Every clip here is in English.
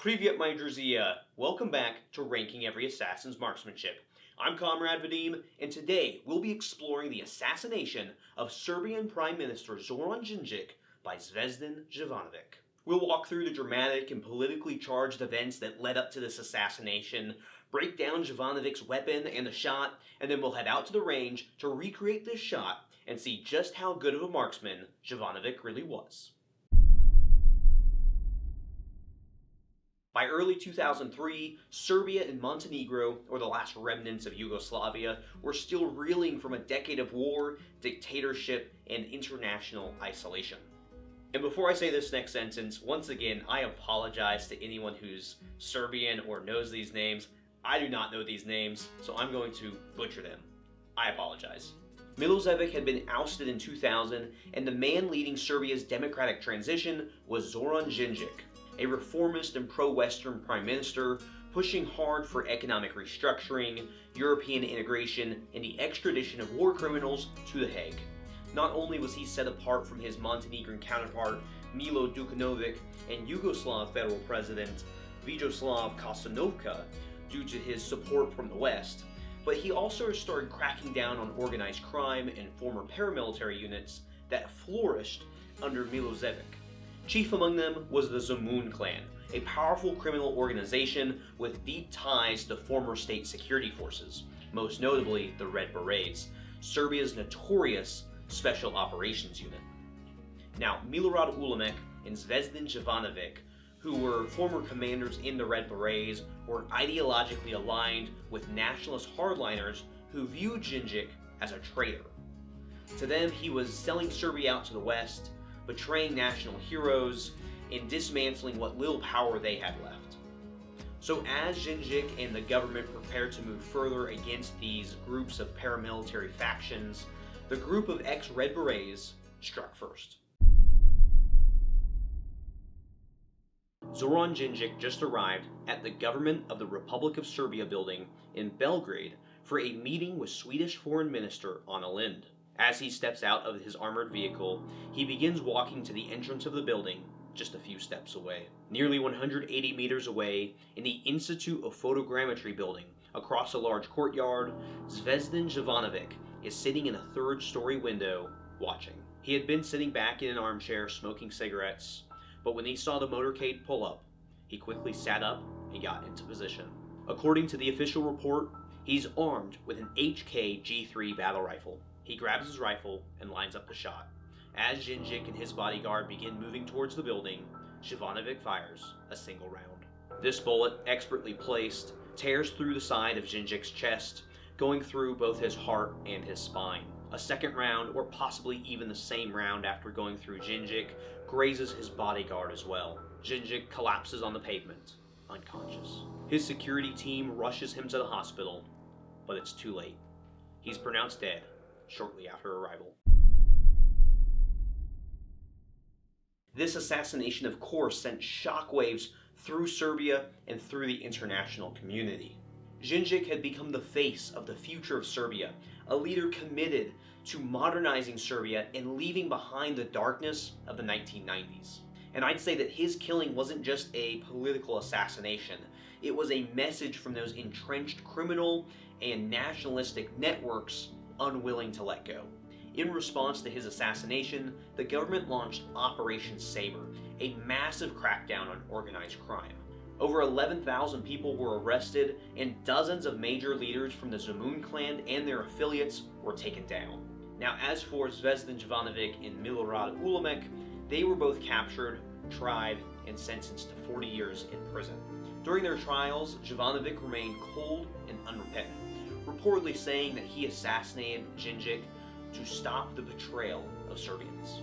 Privyet, my Drzia. Welcome back to Ranking Every Assassin's Marksmanship. I'm Comrade Vadim, and today we'll be exploring the assassination of Serbian Prime Minister Zoran Dindic by Zvezdan Jovanovic. We'll walk through the dramatic and politically charged events that led up to this assassination, break down Jovanovic's weapon and the shot, and then we'll head out to the range to recreate this shot and see just how good of a marksman Jovanovic really was. By early 2003, Serbia and Montenegro, or the last remnants of Yugoslavia, were still reeling from a decade of war, dictatorship, and international isolation. And before I say this next sentence, once again, I apologize to anyone who's Serbian or knows these names. I do not know these names, so I'm going to butcher them. I apologize. Milosevic had been ousted in 2000, and the man leading Serbia's democratic transition was Zoran Dindic, a reformist and pro-Western prime minister pushing hard for economic restructuring, European integration, and the extradition of war criminals to The Hague. Not only was he set apart from his Montenegrin counterpart Milo Đukanovic and Yugoslav federal president Vojislav Kostanovka due to his support from the West, but he also started cracking down on organized crime and former paramilitary units that flourished under Milosevic. Chief among them was the Zemun clan, a powerful criminal organization with deep ties to former state security forces, most notably the Red Berets, Serbia's notorious special operations unit. Now, Milorad Ulemek and Zvezdan Jovanovic, who were former commanders in the Red Berets, were ideologically aligned with nationalist hardliners who viewed Dindic as a traitor. To them, he was selling Serbia out to the West, betraying national heroes, and dismantling what little power they had left. So as Dindic and the government prepared to move further against these groups of paramilitary factions, the group of ex-Red Berets struck first. Zoran Dindic just arrived at the Government of the Republic of Serbia building in Belgrade for a meeting with Swedish Foreign Minister Anna Lindh. As he steps out of his armored vehicle, he begins walking to the entrance of the building, just a few steps away. Nearly 180 meters away, in the Institute of Photogrammetry building, across a large courtyard, Zvezdan Jovanovic is sitting in a third-story window, watching. He had been sitting back in an armchair, smoking cigarettes, but when he saw the motorcade pull up, he quickly sat up and got into position. According to the official report, he's armed with an HK G3 battle rifle. He grabs his rifle and lines up the shot. As Dindic and his bodyguard begin moving towards the building, Jovanovic fires a single round. This bullet, expertly placed, tears through the side of Dindic's chest, going through both his heart and his spine. A second round, or possibly even the same round after going through Dindic, grazes his bodyguard as well. Dindic collapses on the pavement, unconscious. His security team rushes him to the hospital, but it's too late. He's pronounced dead shortly after arrival. This assassination, of course, sent shockwaves through Serbia and through the international community. Dindic had become the face of the future of Serbia, a leader committed to modernizing Serbia and leaving behind the darkness of the 1990s. And I'd say that his killing wasn't just a political assassination, it was a message from those entrenched criminal and nationalistic networks unwilling to let go. In response to his assassination, the government launched Operation Sabre, a massive crackdown on organized crime. Over 11,000 people were arrested, and dozens of major leaders from the Zemun clan and their affiliates were taken down. Now, as for Zvezdan Jovanovic and Milorad Ulemek, they were both captured, tried, and sentenced to 40 years in prison. During their trials, Jovanovic remained cold and unrepentant, reportedly saying that he assassinated Dindic to stop the betrayal of Serbians.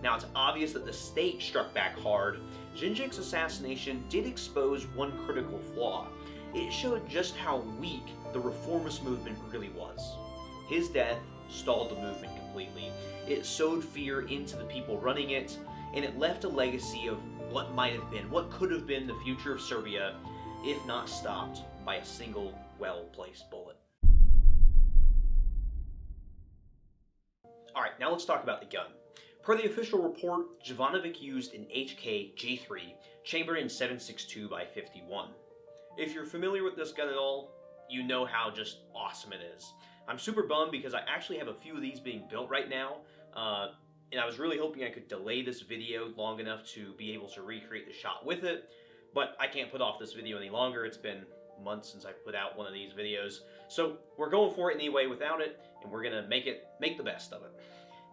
Now, it's obvious that the state struck back hard. Dindic's assassination did expose one critical flaw. It showed just how weak the reformist movement really was. His death stalled the movement completely. It sowed fear into the people running it, and it left a legacy of what might have been, what could have been the future of Serbia, if not stopped by a single well-placed bullet. Alright, now let's talk about the gun. Per the official report, Jovanovic used an HK G3 chambered in 7.62 by 51. If you're familiar with this gun at all, you know how just awesome it is. I'm super bummed because I actually have a few of these being built right now, and I was really hoping I could delay this video long enough to be able to recreate the shot with it, but I can't put off this video any longer. It's been months since I put out one of these videos, so we're going for it anyway without it, and we're gonna make the best of it.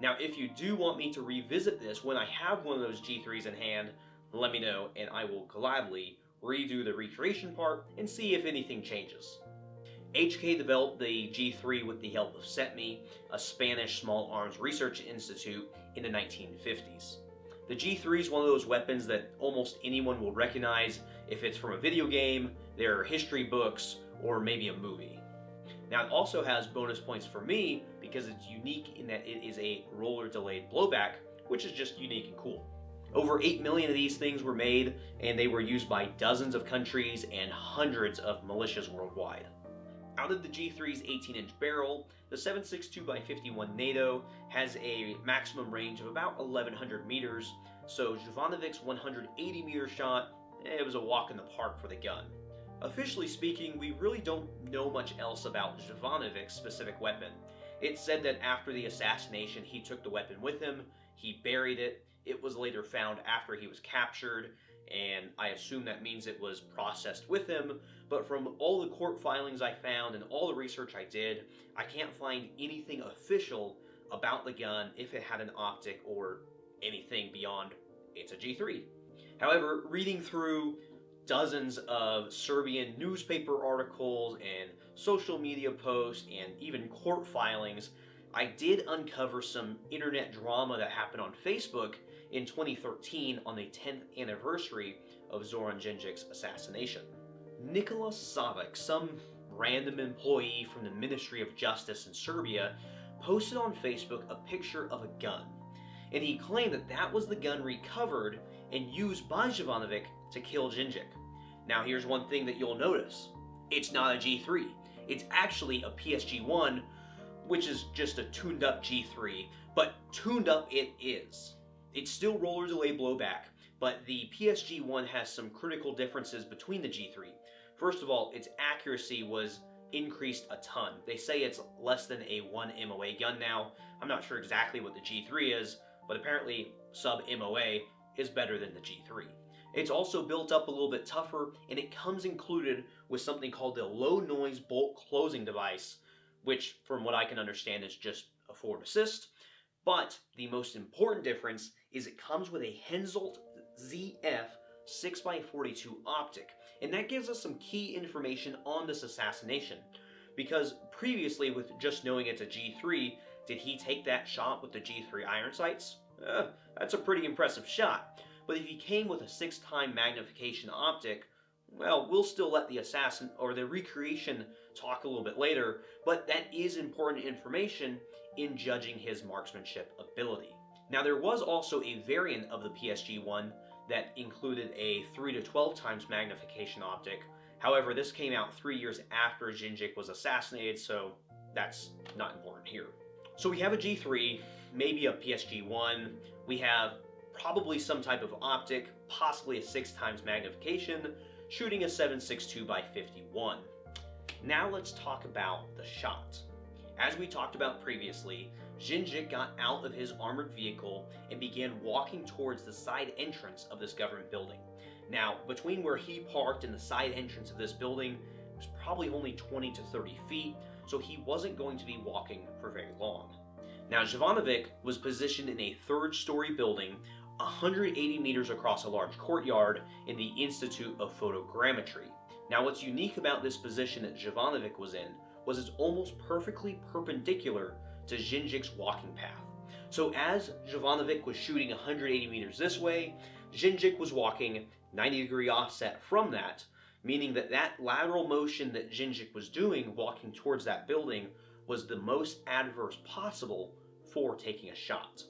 Now, if you do want me to revisit this when I have one of those G3s in hand, let me know, and I will gladly redo the recreation part and see if anything changes. HK developed the G3 with the help of CETME, a Spanish small arms research institute, in the 1950s. The G3 is one of those weapons that almost anyone will recognize if it's from a video game, their history books, or maybe a movie. Now, it also has bonus points for me because it's unique in that it is a roller delayed blowback, which is just unique and cool. Over 8 million of these things were made, and they were used by dozens of countries and hundreds of militias worldwide. Out of the G3's 18-inch barrel, the 7.62 by 51 NATO has a maximum range of about 1,100 meters, so Jovanovic's 180-meter shot, it was a walk in the park for the gun. Officially speaking, we really don't know much else about Jovanovic's specific weapon. It's said that after the assassination, he took the weapon with him, he buried it, it was later found after he was captured, and I assume that means it was processed with him, but from all the court filings I found and all the research I did, I can't find anything official about the gun if it had an optic or anything beyond it's a G3. However, reading through dozens of Serbian newspaper articles and social media posts and even court filings, I did uncover some internet drama that happened on Facebook in 2013 on the 10th anniversary of Zoran Dindic's assassination. Nikola Savic, some random employee from the Ministry of Justice in Serbia, posted on Facebook a picture of a gun, and he claimed that that was the gun recovered and used by Jovanovic to kill Dindic. Now, here's one thing that you'll notice. It's not a G3. It's actually a PSG-1, which is just a tuned up G3, but tuned up it is. It's still roller delay blowback, but the PSG-1 has some critical differences between the G3. First of all, its accuracy was increased a ton. They say it's less than a 1 MOA gun now. I'm not sure exactly what the G3 is, but apparently sub MOA is better than the G3. It's also built up a little bit tougher, and it comes included with something called the low noise bolt closing device, which from what I can understand is just a forward assist. But the most important difference is it comes with a Hensoldt ZF 6x42 optic, and that gives us some key information on this assassination, because previously with just knowing it's a G3, did he take that shot with the G3 iron sights? That's a pretty impressive shot, but if he came with a 6x magnification optic, well, we'll still let the assassin or the recreation talk a little bit later, but that is important information in judging his marksmanship ability. Now, there was also a variant of the PSG-1 that included a 3 to 12 times magnification optic. However, this came out 3 years after Dindic was assassinated, so that's not important here. So we have a G3, maybe a PSG-1, we have probably some type of optic, possibly a 6 times magnification, shooting a 7.62 by 51. Now let's talk about the shot. As we talked about previously, Dindic got out of his armored vehicle and began walking towards the side entrance of this government building. Now, between where he parked and the side entrance of this building was probably only 20 to 30 feet, so he wasn't going to be walking for very long. Now, Jovanovic was positioned in a third-story building 180 meters across a large courtyard in the Institute of Photogrammetry. Now, what's unique about this position that Jovanovic was in was it's almost perfectly perpendicular to Dindic's walking path. So as Jovanovic was shooting 180 meters this way, Dindic was walking 90-degree offset from that, meaning that that lateral motion that Dindic was doing walking towards that building was the most adverse possible for taking a shot.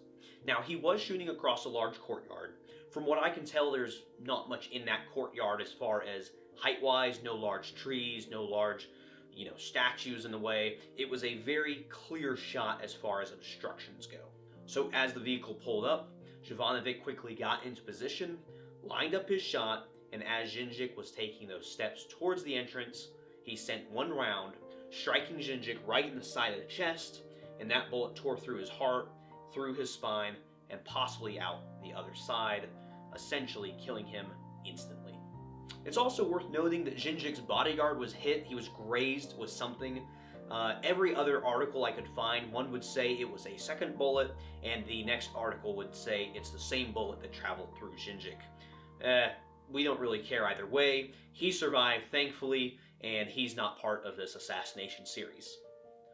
Now, he was shooting across a large courtyard. From what I can tell, there's not much in that courtyard as far as height-wise, no large trees, no large, statues in the way. It was a very clear shot as far as obstructions go. So as the vehicle pulled up, Jovanovic quickly got into position, lined up his shot, and as Dindic was taking those steps towards the entrance, he sent one round, striking Dindic right in the side of the chest, and that bullet tore through his heart, through his spine, and possibly out the other side, essentially killing him instantly. It's also worth noting that Dindic's bodyguard was hit. He was grazed with something. Every other article I could find, one would say it was a second bullet, and the next article would say it's the same bullet that traveled through Dindic. We don't really care either way. He survived, thankfully, and he's not part of this assassination series.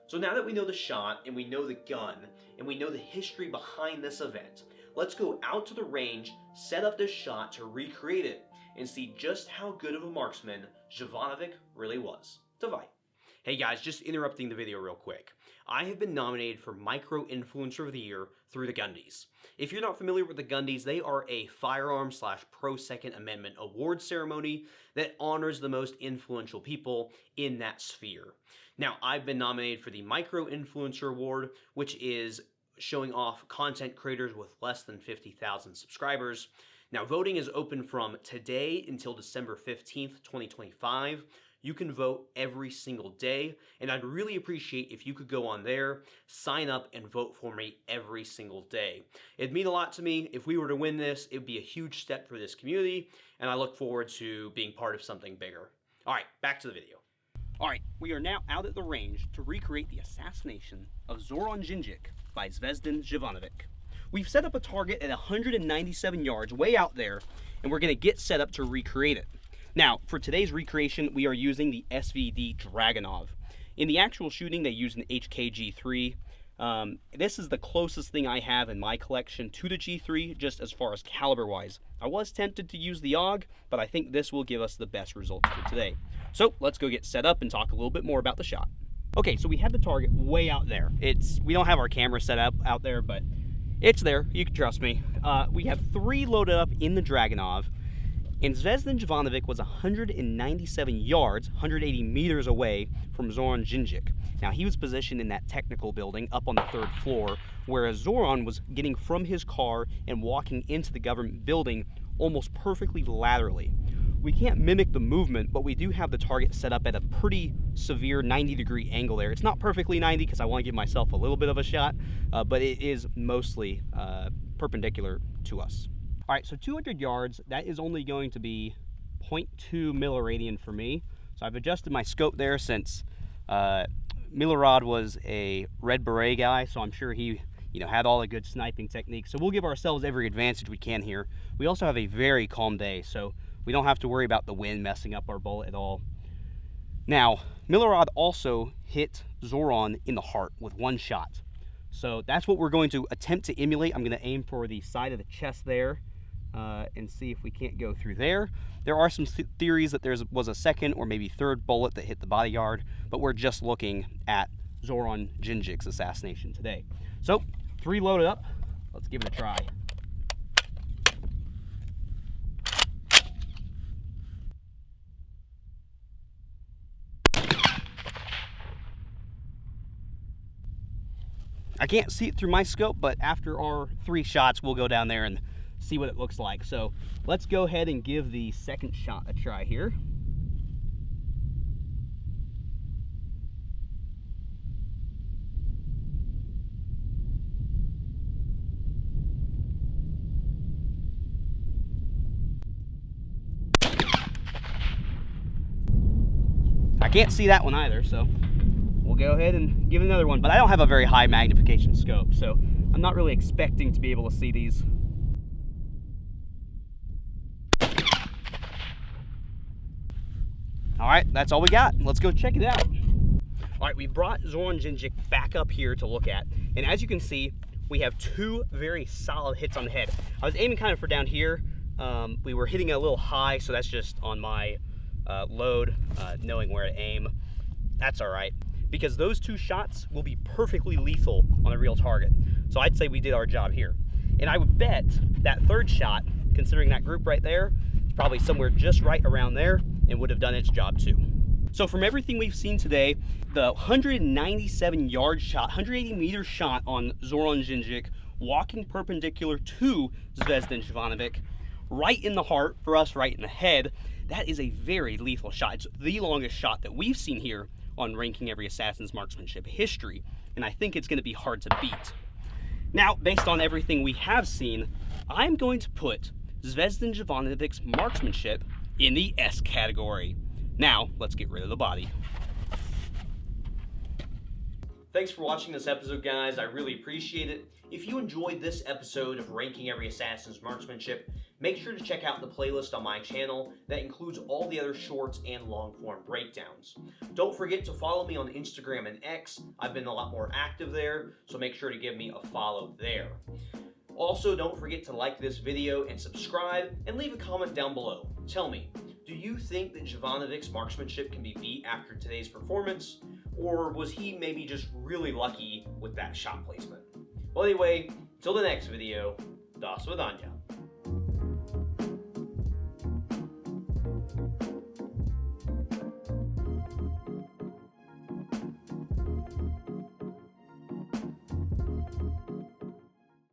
So now that we know the shot, and we know the gun, and we know the history behind this event, let's go out to the range, set up this shot to recreate it, and see just how good of a marksman Jovanovic really was. To fight. Hey guys, just interrupting the video real quick. I have been nominated for Micro Influencer of the Year through the Gundies. If you're not familiar with the Gundies, they are a firearm/pro Second Amendment award ceremony that honors the most influential people in that sphere. Now, I've been nominated for the Micro Influencer Award, which is showing off content creators with less than 50,000 subscribers. Now, voting is open from today until December 15th, 2025. You can vote every single day, and I'd really appreciate if you could go on there, sign up, and vote for me every single day. It'd mean a lot to me. If we were to win this, it would be a huge step for this community, and I look forward to being part of something bigger. All right, back to the video. All right, we are now out at the range to recreate the assassination of Zoran Dindic by Zvezdan Jovanovic. We've set up a target at 197 yards, way out there, and we're going to get set up to recreate it. Now, for today's recreation, we are using the SVD Dragunov. In the actual shooting, they used an HK-G3. This is the closest thing I have in my collection to the G3, just as far as caliber-wise. I was tempted to use the AUG, but I think this will give us the best results for today. So let's go get set up and talk a little bit more about the shot. Okay, so we have the target way out there. We don't have our camera set up out there, but it's there. You can trust me. We have 3 loaded up in the Dragunov. And Zvezdan Jovanovic was 197 yards, 180 meters away from Zoran Dindic. Now, he was positioned in that technical building up on the 3rd floor, whereas Zoran was getting from his car and walking into the government building almost perfectly laterally. We can't mimic the movement, but we do have the target set up at a pretty severe 90-degree angle there. It's not perfectly 90 because I want to give myself a little bit of a shot, but it is mostly perpendicular to us. All right, so 200 yards, that is only going to be 0.2 milliradian for me. So I've adjusted my scope there since Milorad was a Red Beret guy, so I'm sure he had all the good sniping techniques. So we'll give ourselves every advantage we can here. We also have a very calm day, so we don't have to worry about the wind messing up our bullet at all. Now, Milorad also hit Zoran in the heart with 1 shot. So that's what we're going to attempt to emulate. I'm going to aim for the side of the chest there. And see if we can't go through there. There are some theories that there was a second or maybe 3rd bullet that hit the bodyguard, but we're just looking at Zoran Dindic's assassination today. So, 3 loaded up. Let's give it a try. I can't see it through my scope, but after our 3 shots, we'll go down there and see what it looks like. So let's go ahead and give the second shot a try here. I can't see that one either, so we'll go ahead and give it another one. But I don't have a very high magnification scope, so I'm not really expecting to be able to see these. All right, that's all we got. Let's go check it out. All right, we brought Zoran Dindic back up here to look at. And as you can see, we have 2 very solid hits on the head. I was aiming kind of for down here. We were hitting a little high, so that's just on my load, knowing where to aim. That's all right, because those 2 shots will be perfectly lethal on a real target. So I'd say we did our job here. And I would bet that 3rd shot, considering that group right there, is probably somewhere just right around there and would have done its job too. So from everything we've seen today, the 197 yard shot, 180 meter shot on Zoran Dindic, walking perpendicular to Zvezdan Jovanovic, right in the heart, for us right in the head. That is a very lethal shot. It's the longest shot that we've seen here on Ranking Every Assassin's Marksmanship history, and I think it's going to be hard to beat. Now, based on everything we have seen, I'm going to put Zvezdan Jovanovic's marksmanship in the S category. Now, let's get rid of the body. Thanks for watching this episode, guys. I really appreciate it. If you enjoyed this episode of Ranking Every Assassin's Marksmanship, make sure to check out the playlist on my channel that includes all the other short and long-form breakdowns. Don't forget to follow me on Instagram and X. I've been a lot more active there, so make sure to give me a follow there. Also, don't forget to like this video and subscribe, and leave a comment down below. Tell me, do you think that Jovanovic's marksmanship can be beat after today's performance? Or was he maybe just really lucky with that shot placement? Well, anyway, until the next video, do Svidanja.